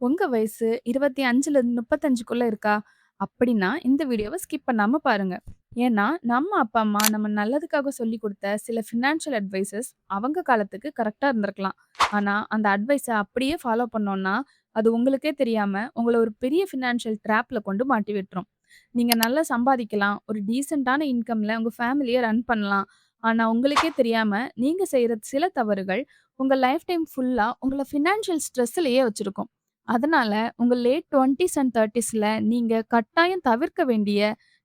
உங்க வயசு 25லேருந்து 35க்குள்ள இருக்கா? அப்படின்னா, இந்த வீடியோவ ஸ்கிப் பண்ணாம பாருங்க. ஏன்னா, நம்ம அப்பா, அம்மா நம்ம நல்லதுக்காக சொல்லிக் குடுத்த சில ஃபினான்ஷியல் அட்வைசஸ் அவங்க காலத்துக்கு கரெக்ட்டா இருந்திருக்கலாம். ஆனா, அந்த அட்வைஸ அப்படியே ஃபாலோ பண்ணோம்னா, அது உங்களுக்கே தெரியாம உங்கள ஒரு பெரிய ஃபினான்ஷியல் ட்ராப்ல கொண்டு மாட்டி விட்டுரும். நீங்க நல்லா சம்பாதிக்கலாம். ஒரு டீசென்ட்டான இன்கம்ல உங்க ஃபேமிலிய ரன் பண்ணலாம். ஆனா, உங்களுக்கே தெரியாம நீங்க செய்ற சில தவறுகள் உங்க லைஃப் டைம் ஃபுல்லா உங்கள ஃபினான்ஷியல் ஸ்ட்ரெஸ்லயே வச்சிருக்கும். அதனால உங்க லேட் 20ஸ் அண்ட் 30ஸ்ல நீங்க கட்டாயம் தவிர்க்க வேண்டிய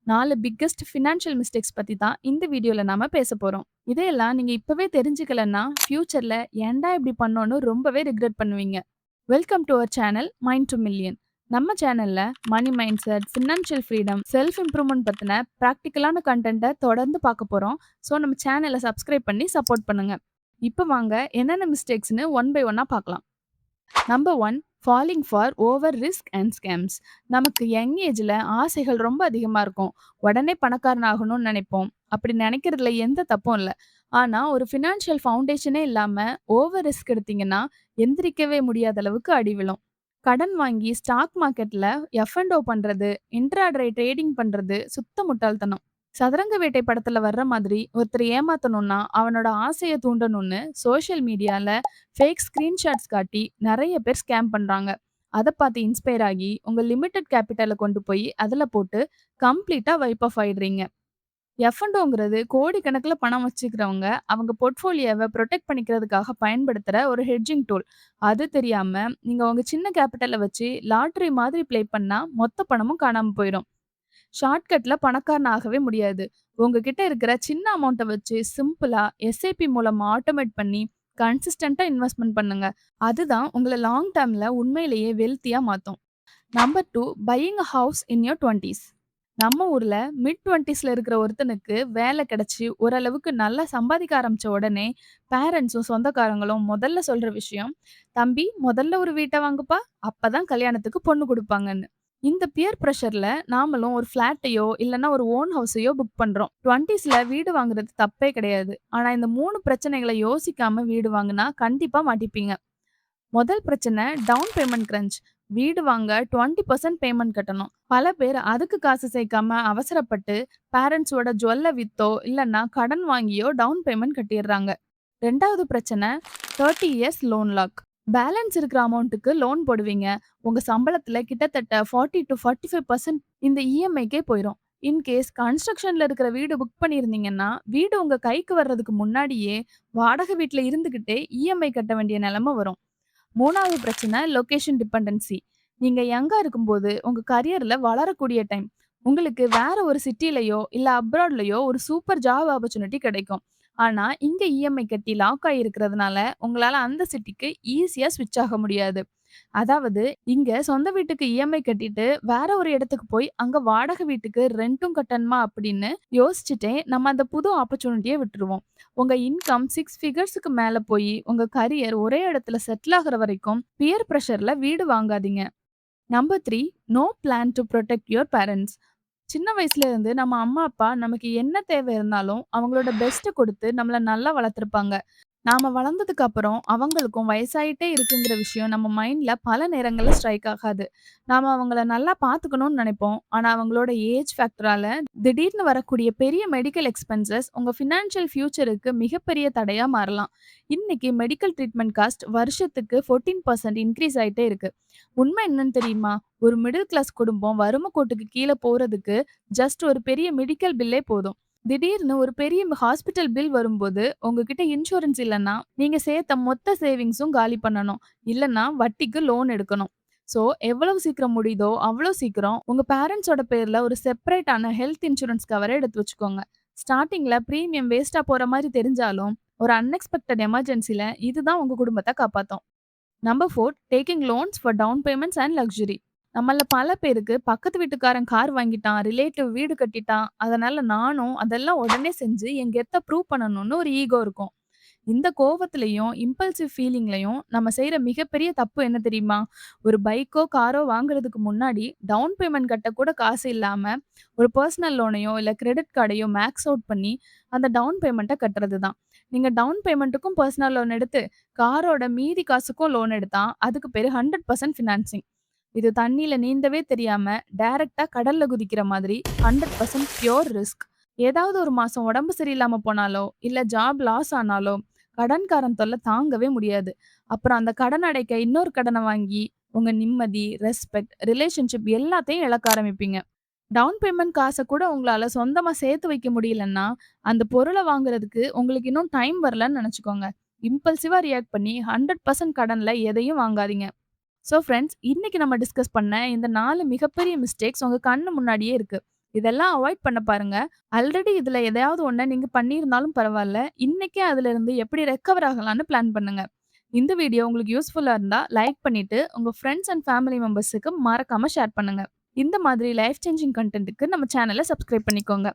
4 பிக்கஸ்ட் ஃபினான்ஷியல் மிஸ்டேக்ஸ் பத்தி தான் இந்த வீடியோல நாம பேசப் போறோம். இதையெல்லாம் நீங்க இப்பவே தெரிஞ்சுக்கலன்னா, ஃபியூச்சர்ல ஏன்டா இப்படி பண்ணோம்னு ரொம்பவே ரிக்ரெட் பண்ணுவீங்க. Welcome to our channel mind two million. நம்ம சேனல்ல money mindset, financial freedom, self improvement பத்தின பிராக்டிகலான கன்டென்ட்ட தொடர்ந்து பார்க்க போறோம். ஸோ நம்ம சேனல சப்ஸ்கிரைப் பண்ணி சப்போர்ட் பண்ணுங்க. இப்ப வாங்க என்னென்ன மிஸ்டேக்ஸ்ன்னு ஒன் பை ஒன்னா பார்க்கலாம். Number 1, falling for over risk and scams. நமக்கு யங் ஏஜ்ல ஆசைகள் ரொம்ப அதிகமா இருக்கும். உடனே பணக்காரன் ஆகணும்னு நினைப்போம். அப்படி நினைக்கிறதுல எந்த தப்பும் இல்ல. ஆனா ஒரு ஃபினான்ஷியல் ஃபவுண்டேஷனே இல்லாம ஓவர் ரிஸ்க் எடுத்தீங்கன்னா, எந்திரிக்கவே முடியாத அளவுக்கு அடி விழும். கடன் வாங்கி ஸ்டாக் மார்க்கெட்ல எஃப்&ஓ பண்றது, இன்ட்ராடே ட்ரேடிங் பண்றது சுத்த முட்டாள்தனம். சதுரங்க வேட்டை படத்துல வர்ற மாதிரி ஒருத்தர ஏமாத்தணும்னா, அவனோட ஆசைய தூண்டணும்னு சோஷியல் மீடியால ஃபேக் ஸ்கிரீன்ஷாட்ஸ் காட்டி நெறைய பேர் ஸ்கேம் பண்றாங்க. அத பார்த்து இன்ஸ்பயர் ஆகி உங்க லிமிட்டட் கேப்பிட்டல கொண்டு போய் அதுல போட்டு கம்ப்ளீட்டா வைப் ஆஃப் ஆயிடுறீங்க. எஃப்&ஓங்கிறது கோடிக்கணக்குல பணம் வச்சுக்கிறவங்க, அவங்க போர்ட்ஃபோலியோவ புரொடெக்ட் பண்ணிக்கிறதுக்காக பயன்படுத்துற ஒரு ஹெட்ஜிங் டூல். அது தெரியாம நீங்க உங்க சின்ன கேப்பிட்டல வச்சு லாட்டரி மாதிரி ப்ளே பண்ணா மொத்த பணமும் காணாம போயிரும். ஷார்ட்கட்ல பணக்காரன் ஆகவே முடியாது. உங்ககிட்ட இருக்கிற சின்ன அமௌண்ட்ட வச்சு சிம்பிளா எஸ்ஐபி மூலமா ஆட்டோமேட் பண்ணி கன்சிஸ்டன்ட்டா இன்வெஸ்ட்மென்ட் பண்ணுங்க. அதுதான் உங்கள லாங் டெர்ம்ல உண்மையிலேயே வெல்த்தியா மாத்தும். Number 2, buying a house in your 20ஸ். நம்ம ஊர்ல மிட் 20ஸ்ல இருக்கிற ஒருத்தனுக்கு வேலை கிடைச்சு ஓரளவுக்கு நல்லா சம்பாதிக்க ஆரம்பிச்ச உடனே பேரண்ட்ஸும் சொந்தக்காரங்களும் முதல்ல சொல்ற விஷயம், "தம்பி முதல்ல ஒரு வீட்ட வாங்குப்பா, அப்பதான் கல்யாணத்துக்கு பொண்ணு குடுப்பாங்கன்னு." இந்த பியர் பிரஷர்ல நாமளும் ஒரு ஃப்ளாட்டையோ இல்லன்னா ஒரு ஓன் ஹவுஸையோ புக் பண்றோம். 20ஸ்ல வீடு வாங்குறது தப்பே கிடையாது. ஆனா இந்த 3 பிரச்சனைகள யோசிக்காம வீடு வாங்குனா கண்டிப்பா மாட்டிப்பீங்க. முதல் பிரச்சனை டவுன் பேமெண்ட் கிரன்ச். வீடு வாங்க 20% பேமெண்ட் கட்டணும். பல பேர் அதுக்கு காசு சேர்க்காம அவசரப்பட்டு பேரண்ட்ஸோட ஜுவல்ல வித்தோ இல்லன்னா கடன் வாங்கியோ டவுன் பேமெண்ட் கட்டிடுறாங்க. 2வது பிரச்சனை 30 இயர்ஸ் லோன் லாக். பேலன்ஸ் இருக்கிற அமௌண்ட்டுக்கு லோன் போடுவீங்க. உங்க சம்பளத்துல கிட்டத்தட்ட 40-45% இந்த இஎம்ஐக்கே போயிரும். இன்கேஸ் கன்ஸ்ட்ரக்ஷன்ல இருக்கிற வீடு புக் பண்ணியிருந்தீங்கன்னா, வீடு உங்க கைக்கு வர்றதுக்கு முன்னாடியே வாடகை வீட்ல இருந்துகிட்டே இஎம்ஐ கட்ட வேண்டிய நிலைமை வரும். 3வது பிரச்சனை லொகேஷன் டிபெண்டன்சி. நீங்க யங்கா இருக்கும்போது உங்க கரியர்ல வளரக்கூடிய டைம். உங்களுக்கு வேற ஒரு சிட்டிலயோ, இல்ல அப்ராட்லயோ ஒரு சூப்பர் ஜாப் ஆப்பர்ச்சுனிட்டி கிடைக்கும். ஆனா, இங்க இஎம்ஐ கட்டி லாக் ஆகியிருக்கிறதுனால, உங்களால அந்த சிட்டிக்கு ஈஸியா ஸ்விட்ச் ஆக முடியாது. அதாவது, இங்க சொந்த வீட்டுக்கு இஎம்ஐ கட்டிட்டு, வேற ஒரு இடத்துக்கு போய் அங்க வாடகை வீட்டுக்கு ரென்ட்டும் கட்டணுமா அப்படின்னு யோசிச்சுட்டே நம்ம அந்த புது ஆப்பர்ச்சுனிட்டிய விட்டுருவோம். உங்க இன்கம் 6 ஃபிகர்ஸ்க்கு மேல போயி, உங்க கரியர் ஒரே இடத்துல செட்டில் ஆகுற வரைக்கும் பியர் பிரஷர்ல வீடு வாங்காதீங்க. Number 3, no plan to protect your parents. சின்ன வயசுல இருந்து நம்ம அம்மா, அப்பா நமக்கு என்ன தேவை இருந்தாலும் அவங்களோட பெஸ்ட்ட குடுத்து நம்மள நல்லா வளர்த்துருப்பாங்க. நாம வளர்ந்ததுக்கு அப்புறம் அவங்களுக்கும் வயசாயிட்டே இருக்குங்கிற விஷயம் நம்ம மைண்ட்ல பல நேரங்கள்ல ஸ்ட்ரைக் ஆகாது. நாம அவங்கள நல்லா பார்த்துக்கணும்னு நினைப்போம். ஆனா அவங்களோட ஏஜ் ஃபேக்டரால திடீர்னு வரக்கூடிய பெரிய மெடிக்கல் எக்ஸ்பென்சஸ் உங்க ஃபினான்ஷியல் ஃபியூச்சருக்கு மிகப்பெரிய தடையா மாறலாம். இன்னைக்கு மெடிக்கல் ட்ரீட்மெண்ட் காஸ்ட் வருஷத்துக்கு 14% இன்க்ரீஸ் ஆயிட்டே இருக்கு. உண்மை என்னன்னு தெரியுமா? ஒரு மிடில் கிளாஸ் குடும்பம் வறுமை கோட்டுக்கு கீழ போறதுக்கு ஜஸ்ட் ஒரு பெரிய மெடிக்கல் பில்லே போதும். திடீர்னு ஒரு பெரிய ஹாஸ்பிட்டல் பில் வரும்போது, உங்ககிட்ட இன்சூரன்ஸ் இல்லன்னா, நீங்க சேர்த்த மொத்த சேவிங்ஸும் காலி பண்ணணும். இல்லன்னா வட்டிக்கு லோன் எடுக்கணும். ஸோ, எவ்வளவு சீக்கிரம் முடியுதோ, அவ்வளோ சீக்கிரம் உங்க பேரண்ட்ஸோட பேர்ல ஒரு செப்பரேட்டான ஹெல்த் இன்சூரன்ஸ் கவர எடுத்து வச்சுக்கோங்க. ஸ்டார்ட்டிங்ல பிரீமியம் வேஸ்ட்டா போற மாரி தெரிஞ்சாலும், ஒரு அன்எக்ஸ்பெக்டட் எமர்ஜென்சில இதுதான் உங்க குடும்பத்த காப்பாத்தும். Number 4, taking loans for down payments and luxury. நம்மள பல பேருக்கு பக்கத்து வீட்டுக்காரன் கார் வாங்கிட்டான், ரிலேட்டிவ் வீடு கட்டிட்டான், அதனால நானும் அதெல்லாம் உடனே செஞ்சு என் கெத்த ப்ரூவ் பண்ணணும்னு ஒரு ஈகோ இருக்கும். இந்த கோவத்திலயும், இம்பல்சிவ் ஃபீலிங்லயும் நம்ம செய்ற மிகப்பெரிய தப்பு என்ன தெரியுமா? ஒரு பைக்கோ, காரோ வாங்குறதுக்கு முன்னாடி டவுன் பேமெண்ட் கட்ட கூட காசு இல்லாம, ஒரு பெர்சனல் லோனையோ, இல்ல கிரெடிட் கார்டையோ மேக்ஸ் அவுட் பண்ணி, அந்த டவுன் பேமெண்ட்ட கட்டுறது தான். நீங்க டவுன் பேமெண்ட்டுக்கும் பெர்சனல் லோன் எடுத்து, காரோட மீதி காசுக்கும் லோன் எடுத்தா, அதுக்கு பேரு 100% ஃபினான்சிங். இது தண்ணீல நீந்தவே தெரியாம, டைரக்ட்டா கடல்ல குதிக்கிற மாதிரி 100% பியூர் ரிஸ்க். ஏதாவது ஒரு மாசம் உடம்பு சரியில்லாம போனாலோ, இல்ல ஜாப் லாஸ் ஆனாலோ, கடன்காரன் தொல்ல தாங்கவே முடியாது. அப்புறம் அந்த கடன் அடைக்க இன்னொரு கடன வாங்கி, உங்க நிம்மதி, ரெஸ்பெக்ட், ரிலேஷன்ஷிப் எல்லாத்தையும் இழக்க ஆரம்பிப்பீங்க. டவுன் பேமெண்ட் காச கூட உங்களால சொந்தமா சேர்த்து வைக்க முடியலன்னா, அந்த பொருள வாங்குறதுக்கு உங்களுக்கு இன்னும் டைம் வரலன்னு நெனச்சுக்கோங்க. இம்பல்சிவா ரியாக்ட் பண்ணி 100% கடன்ல எதையும் வாங்காதீங்க. ஸோ ஃப்ரெண்ட்ஸ், இன்னைக்கு நம்ம டிஸ்கஸ் பண்ண இந்த 4 மிகப்பெரிய மிஸ்டேக்ஸ் உங்க கண்ணு முன்னாடியே இருக்கு. இதெல்லாம் அவாய்ட் பண்ண பாருங்க. ஆல்ரெடி இதுல எதையாவது ஒண்ண நீங்க பண்ணியிருந்தாலும் பரவால்ல. இன்னைக்கே அதுலருந்து எப்படி ரெக்கவர் ஆகலான்னு பிளான் பண்ணுங்க. இந்த வீடியோ உங்களுக்கு யூஸ்ஃபுல்லா இருந்தா லைக் பண்ணிட்டு, உங்க ஃப்ரெண்ட்ஸ் அண்ட் ஃபேமிலி மெம்பர்ஸ்க்கு மறக்காம ஷேர் பண்ணுங்க. இந்த மாதிரி லைஃப் சேஞ்சிங் கன்டென்ட்க்கு நம்ம சேனல சப்ஸ்கிரைப் பண்ணிக்கோங்க.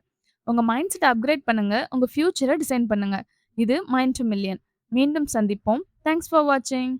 உங்க மைண்ட் செட்ட அப்கிரேட் பண்ணுங்க. உங்க ஃபியூச்சர டிசைன் பண்ணுங்க. இது மைண்ட் டூ மில்லியன். மீண்டும் சந்திப்போம். தேங்க்ஸ் ஃபார் வாட்சிங்.